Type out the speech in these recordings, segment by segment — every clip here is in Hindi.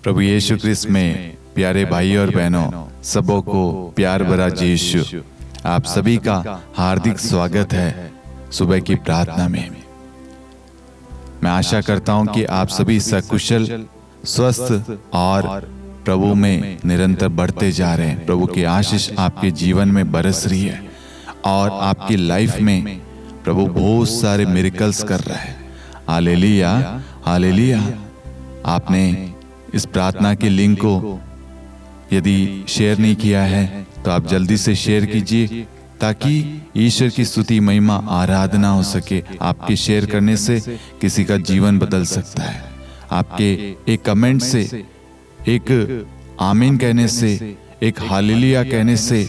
प्रभु यीशु क्रिस्त में प्यारे भाई और बहनों, सबों को प्यार भरा यीशु आप सभी का हार्दिक स्वागत है सुबह की प्रार्थना में। मैं आशा करता हूं कि आप सभी सकुशल, स्वस्थ और प्रभु में निरंतर बढ़ते जा रहे हैं। प्रभु की आशीष आपके जीवन में बरस रही है और आपकी लाइफ में प्रभु बहुत सारे मिरेकल्स कर रहा है। Hallelujah, hallelujah. आपने इस प्रार्थना के लिंक को यदि शेयर नहीं किया है तो आप जल्दी से शेयर कीजिए ताकि ईश्वर की स्तुति, महिमा, आराधना हो सके। आपके शेयर करने से किसी का जीवन बदल सकता है। आपके एक कमेंट से, एक आमीन कहने से, एक हालेलुया कहने से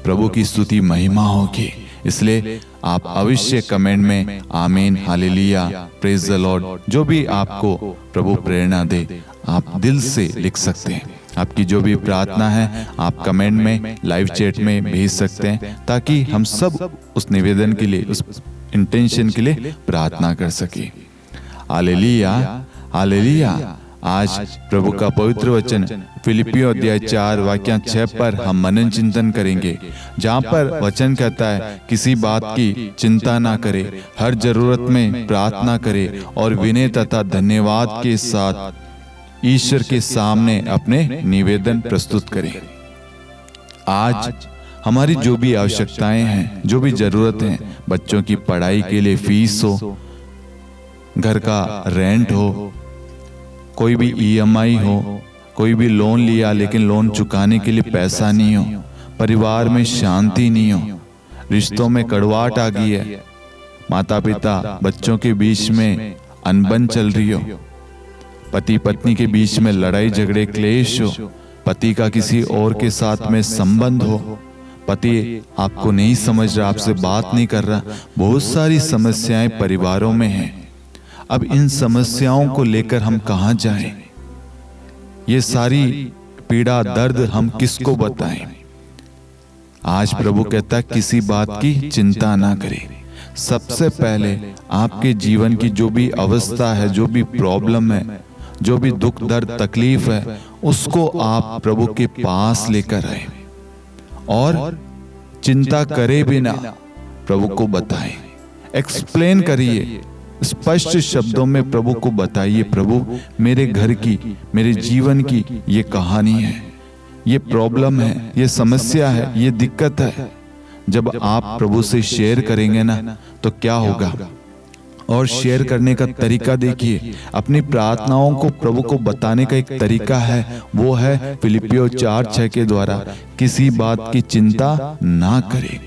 प्रभु की स्तुति, महिमा होगी। इसलिए आप अवश्य कमेंट में आमीन, हालेलुया, प्रेज द लॉर्ड, जो भी आपको प्रभु प्रेरणा दे आप दिल से लिख सकते हैं। आपकी जो भी प्रार्थना है आप कमेंट में, लाइव चैट में भेज सकते हैं ताकि हम सब उस निवेदन के लिए, उस इंटेंशन के लिए प्रार्थना कर सके। Hallelujah, hallelujah. आज प्रभु का पवित्र वचन फिलिपियों अध्याय 4 वाक्य 6 पर हम मनन चिंतन करेंगे, जहाँ पर वचन कहता है किसी बात की चिंता ना करे, हर जरूरत में प्रार्थना करे और विनय तथा धन्यवाद के साथ ईश्वर के सामने अपने निवेदन प्रस्तुत करें। आज हमारी जो भी आवश्यकताएं हैं, जो भी जरूरत है, बच्चों की पढ़ाई के लिए फीस हो, घर का रेंट हो, कोई भी EMI हो, कोई भी लोन लिया लेकिन लोन चुकाने के लिए पैसा नहीं हो, परिवार में शांति नहीं हो, रिश्तों में कड़वाहट आ गई है, माता पिता बच्चों के बीच में अनबन चल रही हो, पति पत्नी के बीच में लड़ाई झगड़े क्लेश हो, पति का किसी और के साथ में संबंध हो, पति आपको नहीं समझ रहा, आपसे बात नहीं कर रहा, बहुत सारी समस्याएं परिवारों में हैं। अब इन समस्याओं को लेकर हम कहाँ जाएं? ये सारी पीड़ा, दर्द हम किसको बताएं? आज प्रभु कहता है किसी बात की चिंता ना करें। सबसे पहले आपके जीवन की जो भी अवस्था है, जो भी प्रॉब्लम है, जो भी दुख दर्द तकलीफ है, उसको आप प्रभु के पास लेकर आए और चिंता करे बिना प्रभु को बताएं। एक्सप्लेन करिए, स्पष्ट शब्दों में प्रभु को बताइए, प्रभु मेरे घर की, मेरे जीवन की ये कहानी है, ये प्रॉब्लम है, ये समस्या है, ये दिक्कत है। जब आप प्रभु से शेयर करेंगे ना तो क्या होगा? और शेयर करने का तरीका देखिए, अपनी प्रार्थनाओं को प्रभु को बताने का एक तरीका है, वो है फिलिपियों 4:6 के द्वारा किसी बात की चिंता ना करें।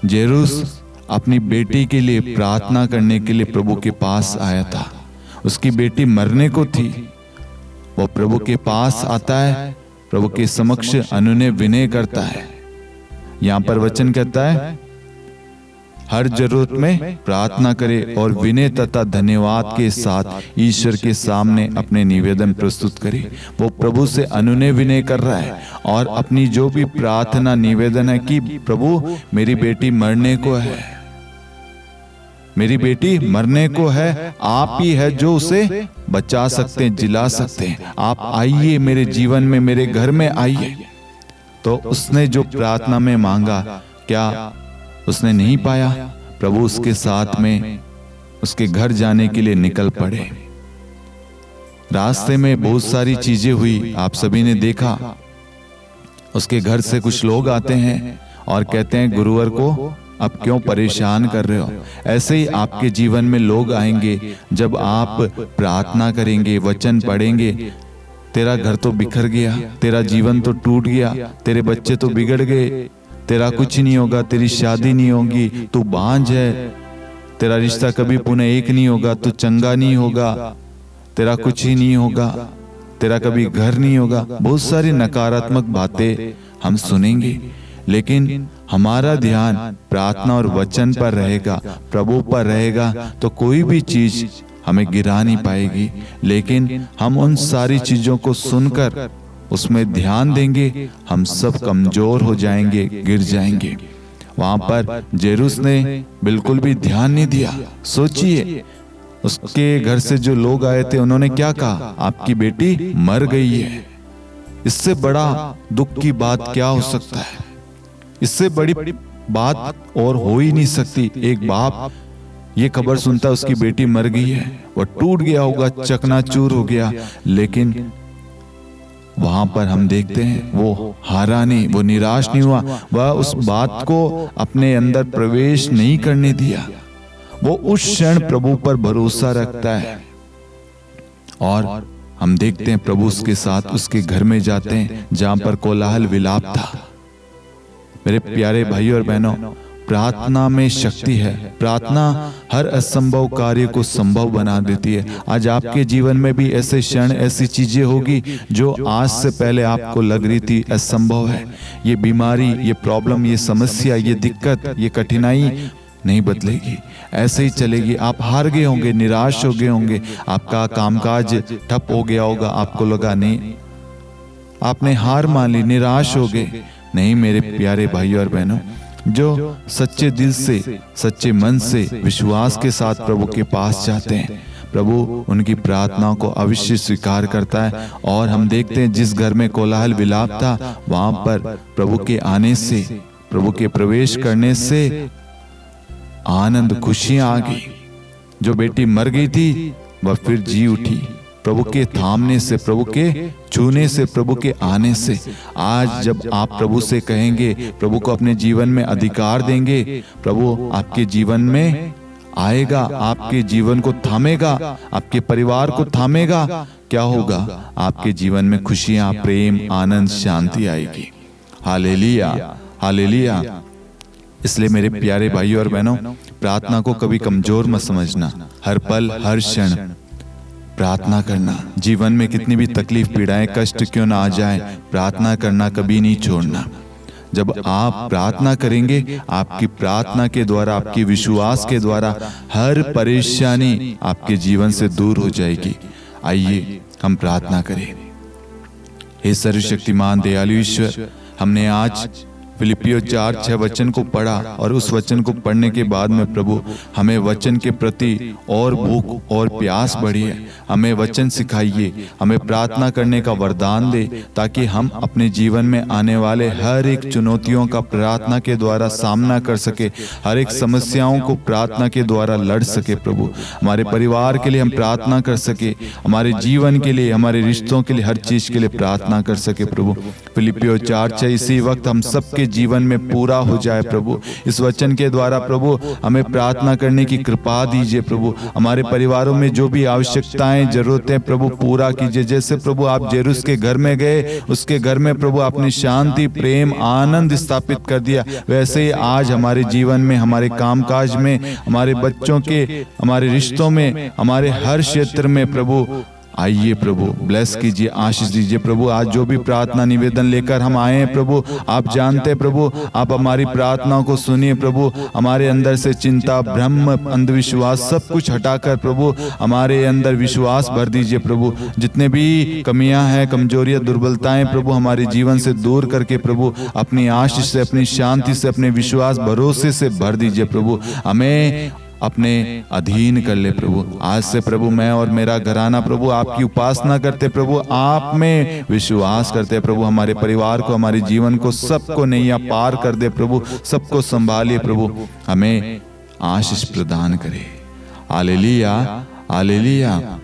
जेरूस अपनी बेटी के लिए प्रार्थना करने के लिए प्रभु के पास आया था। उसकी बेटी मरने को थी, वो प्रभु के पास आता है, प्रभु के समक्ष अनुनय विनय करता है। यहाँ पर वचन कहता है हर जरूरत में प्रार्थना करे और विनय तथा धन्यवाद के साथ ईश्वर के सामने अपने निवेदन प्रस्तुत करे। वो प्रभु से अनुनय विनय कर रहा है और अपनी जो भी प्रार्थना निवेदन है कि प्रभु मेरी बेटी मरने को है, मेरी बेटी मरने को है, आप ही है जो उसे बचा सकते हैं, जिला सकते हैं, आप आइए मेरे जीवन में, मेरे घर में आइए। तो उसने जो प्रार्थना में मांगा, क्या उसने नहीं पाया? प्रभु उसके साथ में उसके घर जाने के लिए निकल पड़े। रास्ते में बहुत सारी चीजें हुई, आप सभी ने देखा। उसके घर से कुछ लोग आते हैं और कहते हैं गुरुवर को अब क्यों परेशान कर रहे हो? ऐसे ही आपके जीवन में लोग आएंगे, जब आप प्रार्थना करेंगे, वचन पढ़ेंगे, तेरा घर तो बिखर गया, तेरा जीवन तो टूट गया, तेरे बच्चे तो बिगड़ गए, तेरा कुछ नहीं होगा, तेरी शादी नहीं होगी, तू बांझ है, तेरा रिश्ता कभी पुनः एक नहीं होगा, तू चंगा नहीं होगा, तेरा कुछ ही नहीं होगा, तेरा कभी घर नहीं होगा। बहुत सारी नकारात्मक बातें हम सुनेंगे, लेकिन हमारा ध्यान प्रार्थना और वचन पर रहेगा, प्रभु पर रहेगा, तो कोई भी चीज हमें गिरा नहीं पाएगी। लेकिन हम उन सारी चीजों को सुनकर उसमें ध्यान देंगे, हम सब कमजोर हो जाएंगे, गिर जाएंगे। वहां पर जेरूस ने बिल्कुल भी ध्यान नहीं दिया। सोचिए, उसके घर से जो लोग आए थे उन्होंने क्या कहा, आपकी बेटी मर गई है। इससे बड़ा दुख की बात क्या हो सकता है, इससे बड़ी बात और हो ही नहीं सकती। एक बाप ये खबर सुनता उसकी बेटी मर गई है, वह टूट गया होगा, चकनाचूर हो गया। लेकिन वहां पर हम देखते हैं वो हारा नहीं, वो निराश नहीं हुआ, वह उस बात को अपने अंदर प्रवेश नहीं करने दिया। वो उस क्षण प्रभु पर भरोसा रखता है। और हम देखते हैं प्रभु उसके साथ उसके घर में जाते हैं जहां पर कोलाहल विलाप था। मेरे प्यारे भाइयों और बहनों, प्रार्थना में शक्ति है। प्रार्थना हर असंभव कार्य को संभव बना देती है। आज आपके जीवन में भी ऐसे क्षण, ऐसी चीजें होगी जो आज से पहले आपको लग रही थी असंभव है। ये बीमारी, ये प्रॉब्लम, ये समस्या, ये दिक्कत, ये कठिनाई नहीं बदलेगी, ऐसे ही चलेगी। आप हार गए होंगे, निराश हो गए होंगे, आपका कामकाज ठप हो गया होगा, आपको लगा नहीं, आपने हार मान ली, निराश हो गए। नहीं मेरे प्यारे भाइयों और बहनों, जो सच्चे दिल से, सच्चे मन से, विश्वास के साथ प्रभु के पास जाते हैं, प्रभु उनकी प्रार्थनाओं को अवश्य स्वीकार करता है। और हम देखते हैं जिस घर में कोलाहल विलाप था, वहां पर प्रभु के आने से, प्रभु के प्रवेश करने से आनंद, खुशियां आ गई। जो बेटी मर गई थी वह फिर जी उठी, प्रभु के थामने से, प्रभु के छूने से, प्रभु के आने से। आज जब आप प्रभु से कहेंगे, प्रभु को अपने जीवन में अधिकार देंगे, प्रभु आपके जीवन में आएगा, आपके जीवन को थामेगा, आपके परिवार को थामेगा। क्या होगा? आपके जीवन में खुशियां, प्रेम, आनंद, शांति आएगी। Hallelujah, hallelujah. इसलिए मेरे प्यारे भाइयों और बहनों, प्रार्थना को कभी कमजोर मत समझना। हर पल, हर क्षण प्रार्थना करना। जीवन में कितनी भी तकलीफ, पीड़ाएं, कष्ट क्यों ना आ जाए, प्रार्थना करना कभी नहीं छोड़ना। जब आप प्रार्थना करेंगे, आपकी प्रार्थना के द्वारा, आपके विश्वास के द्वारा हर परेशानी आपके जीवन से दूर हो जाएगी। आइए हम प्रार्थना करें। हे सर्वशक्तिमान दयालु ईश्वर, हमने आज फिलिपियों 4:6 वचन को पढ़ा और उस वचन को पढ़ने के बाद में प्रभु हमें वचन के प्रति और भूख और प्यास बढ़ी है। हमें वचन सिखाइए, हमें प्रार्थना करने का वरदान दे, ताकि हम अपने जीवन में आने वाले हर एक चुनौतियों का प्रार्थना के द्वारा सामना कर सके, हर एक समस्याओं को प्रार्थना के द्वारा लड़ सके। प्रभु हमारे परिवार के लिए हम प्रार्थना कर सके, हमारे जीवन के लिए, हमारे रिश्तों के लिए, हर चीज के लिए प्रार्थना कर सके। प्रभु फिलिपियों 4:6 इसी वक्त हम सबके जीवन में पूरा हो जाए। प्रभु इस वचन के द्वारा प्रभु हमें प्रार्थना करने की कृपा दीजिए। प्रभु हमारे परिवारों में जो भी आवश्यकताएं, जरूरतें प्रभु पूरा कीजिए। जैसे प्रभु आप जेरूस के घर में गए, उसके घर में प्रभु आपने शांति, प्रेम, आनंद स्थापित कर दिया, वैसे ही आज हमारे जीवन में, हमारे कामकाज में, हमारे बच्चों के, हमारे रिश्तों में, हमारे हर क्षेत्र में प्रभु आइए। प्रभु ब्लेस कीजिए, आशीष दीजिए। प्रभु आज जो भी प्रार्थना निवेदन लेकर हम आए हैं प्रभु, आप जानते हैं प्रभु, आप हमारी प्रार्थनाओं को सुनिए। प्रभु हमारे अंदर से चिंता, भ्रम, अंधविश्वास सब कुछ हटाकर प्रभु हमारे अंदर विश्वास भर दीजिए। प्रभु जितने भी कमियां हैं, कमजोरियां, दुर्बलताएं प्रभु हमारे जीवन से दूर करके प्रभु अपनी आशीष से, अपनी शांति से, अपने विश्वास, भरोसे से भर दीजिए। प्रभु हमें अपने अधीन कर ले। प्रभु आज से प्रभु मैं और मेरा घराना प्रभु आपकी उपासना करते, प्रभु आप में विश्वास करते। प्रभु हमारे परिवार को, हमारे जीवन को, सबको नैया पार कर दे। प्रभु सबको संभालिए। प्रभु हमें आशीष प्रदान करे। Hallelujah, hallelujah.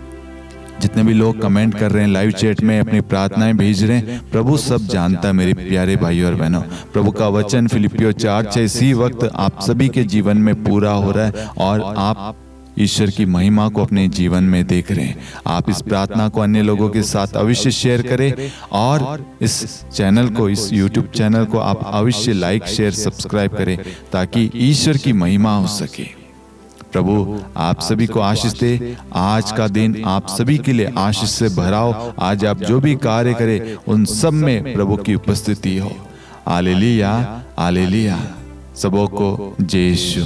जितने भी लोग कमेंट कर रहे हैं, लाइव चैट में अपनी प्रार्थनाएं भेज रहे हैं, प्रभु सब जानता है। मेरे प्यारे भाइयों और बहनों, प्रभु का वचन फिलिपियों 4:6 इसी वक्त आप सभी के जीवन में पूरा हो रहा है और आप ईश्वर की महिमा को अपने जीवन में देख रहे हैं। आप इस प्रार्थना को अन्य लोगों के साथ अवश्य शेयर करें और इस चैनल को, इस YouTube चैनल को आप अवश्य लाइक, शेयर, सब्सक्राइब करें, ताकि ईश्वर की महिमा हो सके। प्रभु आप सभी को आशीष दे। आज का दिन आप सभी के लिए आशीष से भरा हो। आज आप जो भी कार्य करें उन सब में प्रभु की उपस्थिति हो। Hallelujah, hallelujah. सबों को जय यीशु।